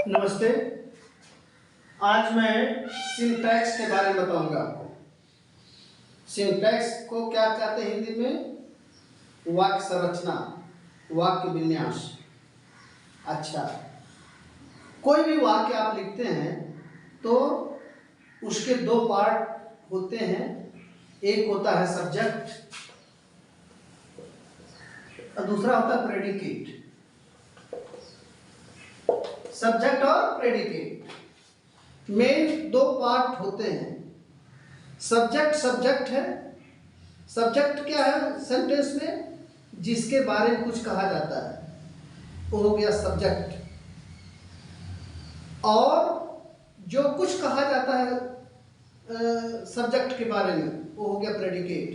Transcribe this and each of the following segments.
नमस्ते। आज मैं सिंटैक्स के बारे में बताऊंगा आपको। सिंटैक्स को क्या कहते हैं हिंदी में? वाक्य संरचना, वाक्य विन्यास। अच्छा, कोई भी वाक्य आप लिखते हैं तो उसके दो पार्ट होते हैं। एक होता है सब्जेक्ट और दूसरा होता है प्रेडिकेट। सब्जेक्ट और प्रेडिकेट मेन दो पार्ट होते हैं। सब्जेक्ट है। सब्जेक्ट क्या है? सेंटेंस में जिसके बारे में कुछ कहा जाता है वो हो गया सब्जेक्ट, और जो कुछ कहा जाता है सब्जेक्ट के बारे में वो हो गया प्रेडिकेट।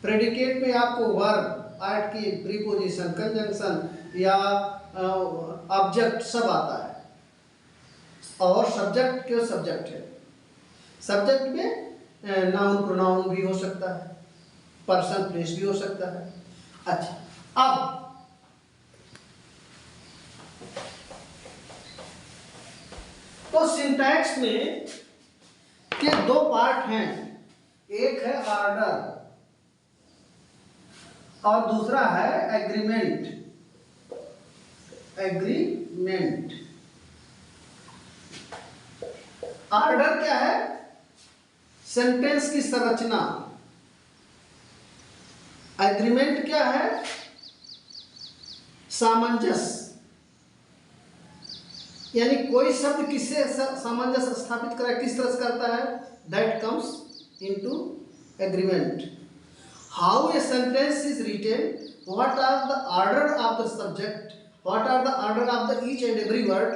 प्रेडिकेट में आपको वर्ब, आर्टिकल, प्रीपोजिशन, कंजंक्शन या ऑब्जेक्ट सब आता है। और सब्जेक्ट क्यों सब्जेक्ट है? सब्जेक्ट में नाउन प्रोनाउन भी हो सकता है, पर्सन प्लेस भी हो सकता है। अच्छा, अब तो सिंटैक्स में के दो पार्ट हैं। एक है ऑर्डर और दूसरा है एग्रीमेंट। ऑर्डर क्या है? सेंटेंस की संरचना। एग्रीमेंट क्या है? सामंजस्य, यानी कोई शब्द किससे सामंजस्य स्थापित करे, किस तरह से करता है, that comes into agreement. How a sentence is written, what are the order of the subject, what are the order of the each and every word,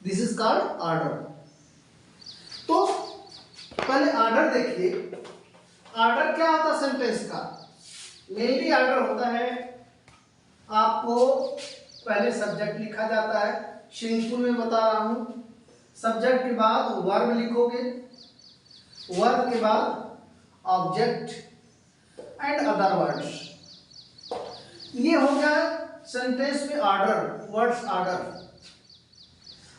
this is called order. तो पहले ऑर्डर देखिए। Order क्या होता है sentence का? Mainly order होता है, आपको पहले सब्जेक्ट लिखा जाता है। सिंपल में बता रहा हूं, सब्जेक्ट के बाद वर्ब लिखोगे, वर्ब के बाद ऑब्जेक्ट एंड अदर वर्ड्स। ये हो गया सेंटेंस में ऑर्डर, वर्ड्स ऑर्डर।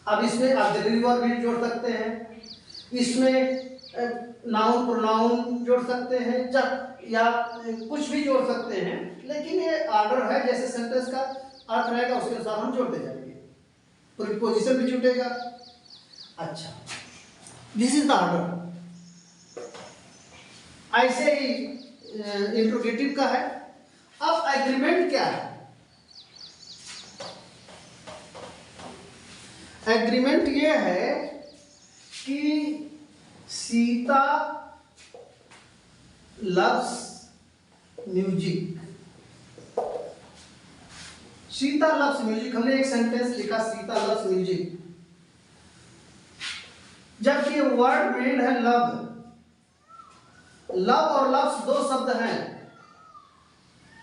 अब इसमें ऑक्सिलरी वर्ब भी जोड़ सकते हैं, इसमें नाउन प्रोनाउन जोड़ सकते हैं, या कुछ भी जोड़ सकते हैं, लेकिन ये ऑर्डर है। जैसे सेंटेंस का अर्थ रहेगा उसके अनुसार हम जोड़ते जाएंगे। प्रीपोजिशन भी जुटेगा। अच्छा, दिस इज द ऑर्डर। ऐसे ही इंट्रोगेटिव का है। अब एग्रीमेंट क्या है? एग्रीमेंट ये है कि Sita loves music. Sita loves music, हमने एक सेंटेंस लिखा सीता लव्स म्यूजिक, जबकि वर्ड मेड है लव। लव और लव्स दो शब्द हैं।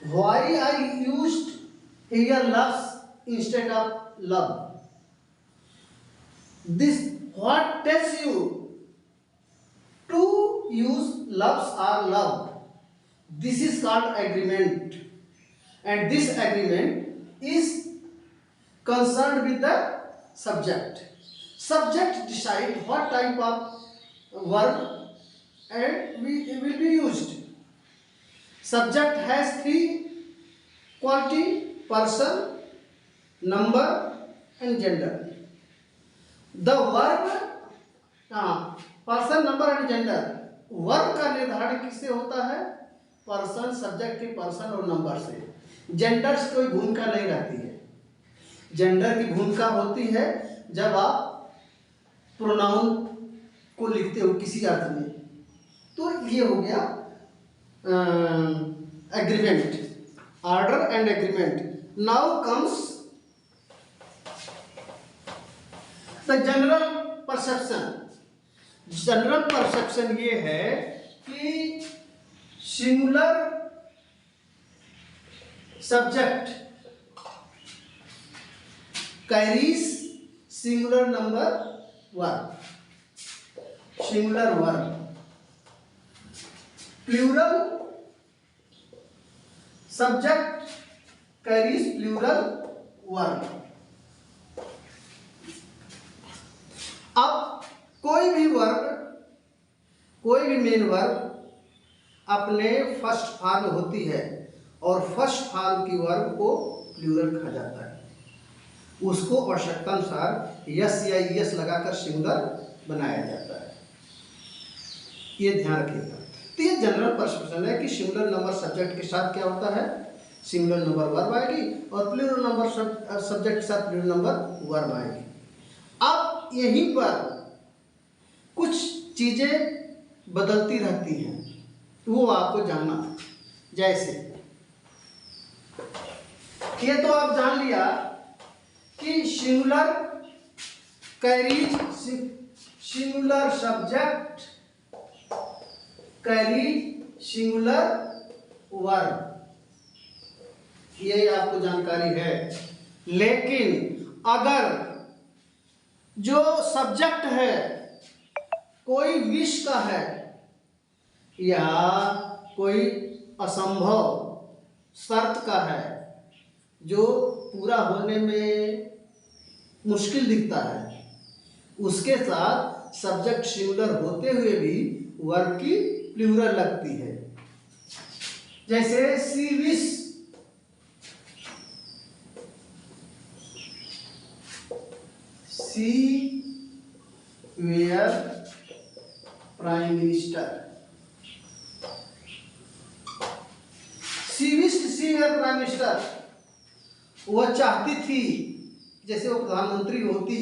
Why I used here loves instead of love? This what tells you to use loves or love? This is called agreement, and this agreement is concerned with the subject. Subject decide what type of verb and will be used. Subject has three quality: person, number and gender. The verb person, number and gender. Verb का निर्धारण किससे होता है? Person, subject के person और number से। Gender से कोई भूमिका नहीं रहती है। जेंडर की भूमिका होती है जब आप प्रोनाउन को लिखते हो किसी अर्थ में। तो ये हो गया agreement, order and agreement. Now comes the general perception. General perception ये है कि singular subject carries singular number verb. Singular verb, plural subject carries plural verb. अब कोई भी मेन वर्ब अपने फर्स्ट फॉर्म होती है और फर्स्ट फॉर्म की वर्ब को प्लूरल कहा जाता है, उसको आवश्यकतानुसार यस या यस लगाकर सिंगुलर बनाया जाता है। ये ध्यान रखिएगा। तो ये जनरल प्रश्न है कि सिंगुलर नंबर सब्जेक्ट के साथ क्या होता है, सिंगुलर नंबर वर्ब आएगी और प्लूरल नंबर सब्जेक्ट के साथ प्लूरल नंबर वर्ब आएगी। अब यहीं पर कुछ चीजें बदलती रहती हैं, वो आपको जानना है। जैसे ये तो आप जान लिया कि singular carries singular subject carries singular verb, ये आपको जानकारी है। लेकिन अगर जो सब्जेक्ट है कोई विश का है या कोई असंभव शर्त का है जो पूरा होने में मुश्किल दिखता है, उसके साथ सब्जेक्ट सिंगुलर होते हुए भी वर्ब की प्लूरल लगती है। जैसे she wish, she were prime minister, she wish she were prime minister, वह चाहती थी जैसे वो प्रधानमंत्री होती,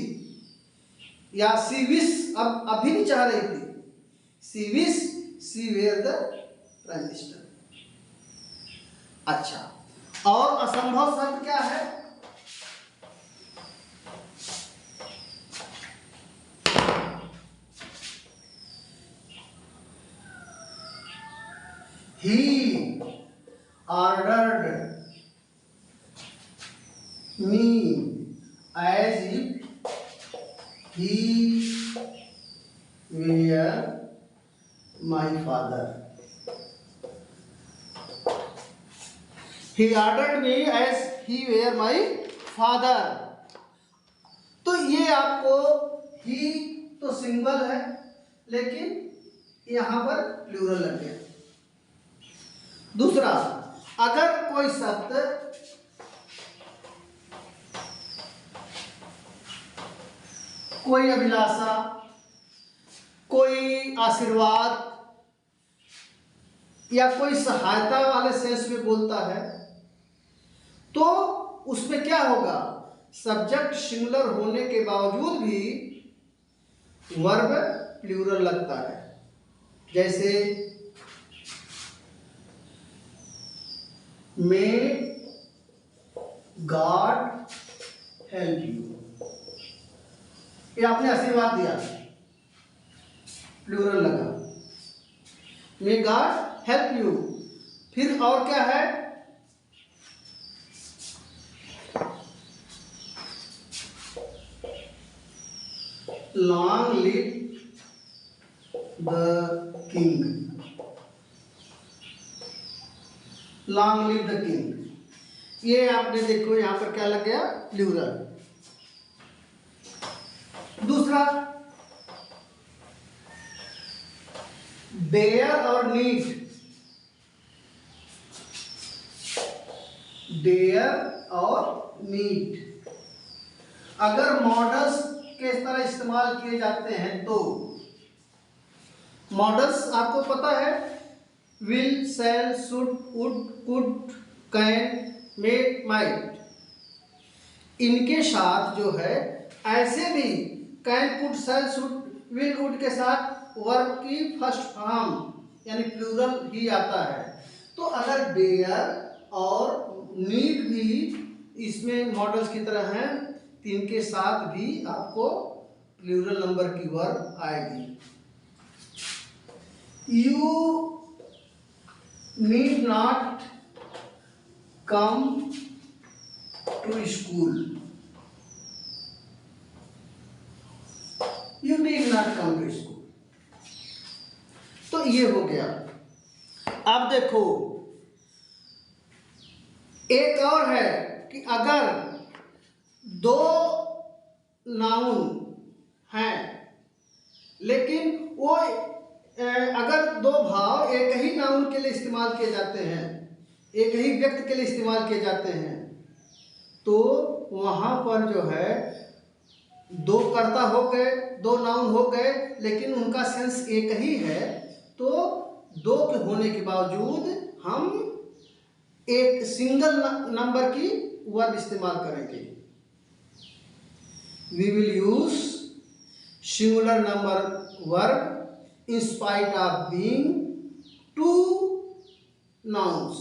या सी विश अब अभी नहीं चाह रही थी, she wish she were the prime minister. अच्छा, और असंभव शब्द क्या है, he ordered me as if he were my father. He ordered me as he were my father. तो ये आपको ही तो सिंगल है लेकिन यहां पर प्लूरल लग गया। दूसरा, अगर कोई शब्द कोई अभिलाषा, कोई आशीर्वाद या कोई सहायता वाले सेंस में बोलता है तो उसमें क्या होगा, सब्जेक्ट सिंगुलर होने के बावजूद भी वर्ब प्लूरल लगता है। जैसे मे गॉड हेल्प यू, ये आपने आशीर्वाद दिया, प्लूरल लगा, मे गॉड हेल्प यू। फिर और क्या है, long live the king, long live the king, ये आपने देखो यहां पर क्या लग गया, प्लूरल। दूसरा, डेयर और नीड, डेयर और नीड अगर मॉडल्स के इस तरह इस्तेमाल किए जाते हैं तो मॉडल्स आपको पता है, will, shall, should, would, could, can, may, might, इनके साथ जो है ऐसे भी can, could, shall, should, will, would के साथ वर्ब की फर्स्ट फॉर्म यानी प्लूरल ही आता है। तो अगर डेयर और नीड भी इसमें मॉडल्स की तरह हैं, इनके साथ भी आपको प्लूरल नंबर की वर्ब आएगी। You need not come to school, you need not come to school. तो ये हो गया। अब देखो एक और है कि अगर दो नाउन हैं लेकिन वो अगर दो भाव एक ही नाउन के लिए इस्तेमाल किए जाते हैं, एक ही व्यक्ति के लिए इस्तेमाल किए जाते हैं, तो वहाँ पर जो है दो कर्ता हो गए, दो नाउन हो गए, लेकिन उनका सेंस एक ही है, तो दो के होने के बावजूद हम एक सिंगल नंबर की वर्ब इस्तेमाल करेंगे। We will use singular number verb in spite of being two nouns.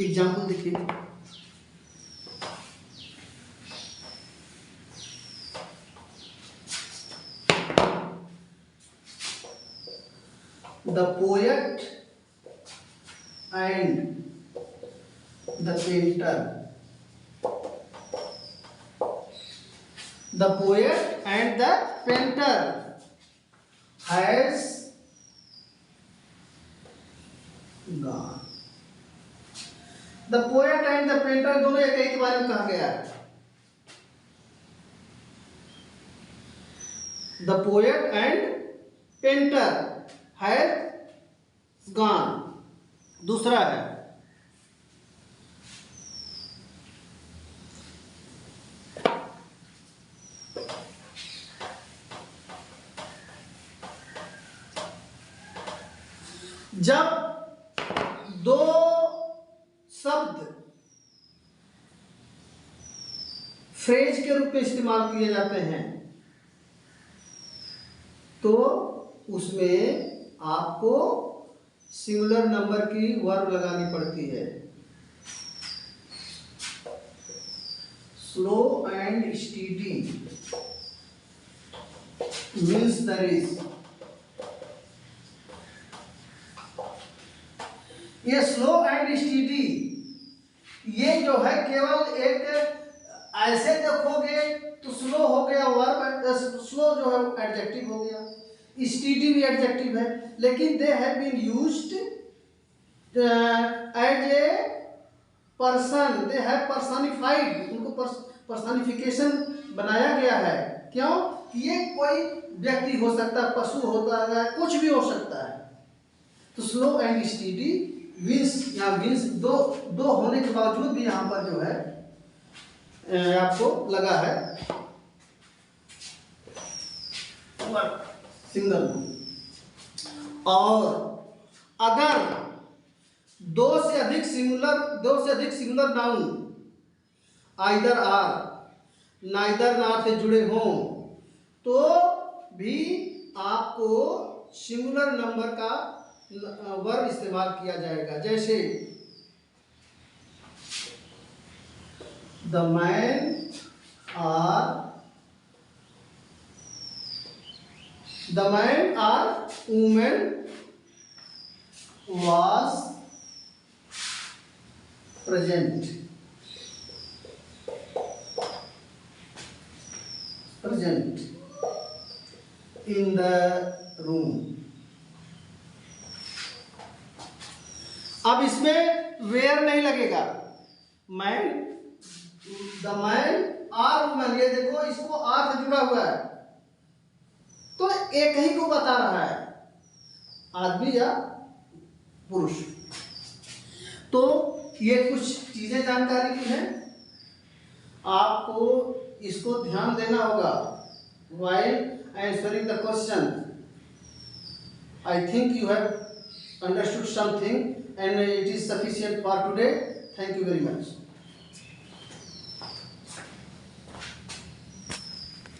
Example देखिए, the poet and the painter. The poet and the painter has gone. The poet and the painter दोनों एक ही के बारे में कहा गया है। The poet and painter has gone। दूसरा है जब दो शब्द फ्रेज के रूप में इस्तेमाल किए जाते हैं, तो उसमें आपको सिंगुलर नंबर की वर्ब लगानी पड़ती है। Slow and steady means there is. ये स्लो एंड स्टीडी, ये जो है केवल एक ऐसे देखोगे तो स्लो हो गया वर्ब, स्लो जो है एडजेक्टिव हो गया, स्टीडी भी एडजेक्टिव है, लेकिन they have been used as a person, they have personified, उनको पर्सनिफिकेशन बनाया गया है। क्यों? ये कोई व्यक्ति हो सकता है, पशु होता है, कुछ भी हो सकता है। तो स्लो एंड स्टीडी विंस, यहाँ विंस दो होने के बावजूद भी यहाँ पर जो है आपको लगा है सिंगल। और अगर दो से अधिक singular noun either or neither nor से जुड़े हों, तो भी आपको सिंगुलर नंबर का वर्ब इस्तेमाल किया जाएगा। जैसे the man or women was present in the room। अब इसमें वेयर नहीं लगेगा, man, the man or women, ये देखो इसको आर से जुड़ा हुआ है, तो एक ही को बता रहा है, आदमी या पुरुष। तो ये कुछ चीजें जानकारी की हैं, आपको इसको ध्यान देना होगा while answering the question। I think you have understood something and it is sufficient for today। Thank you very much।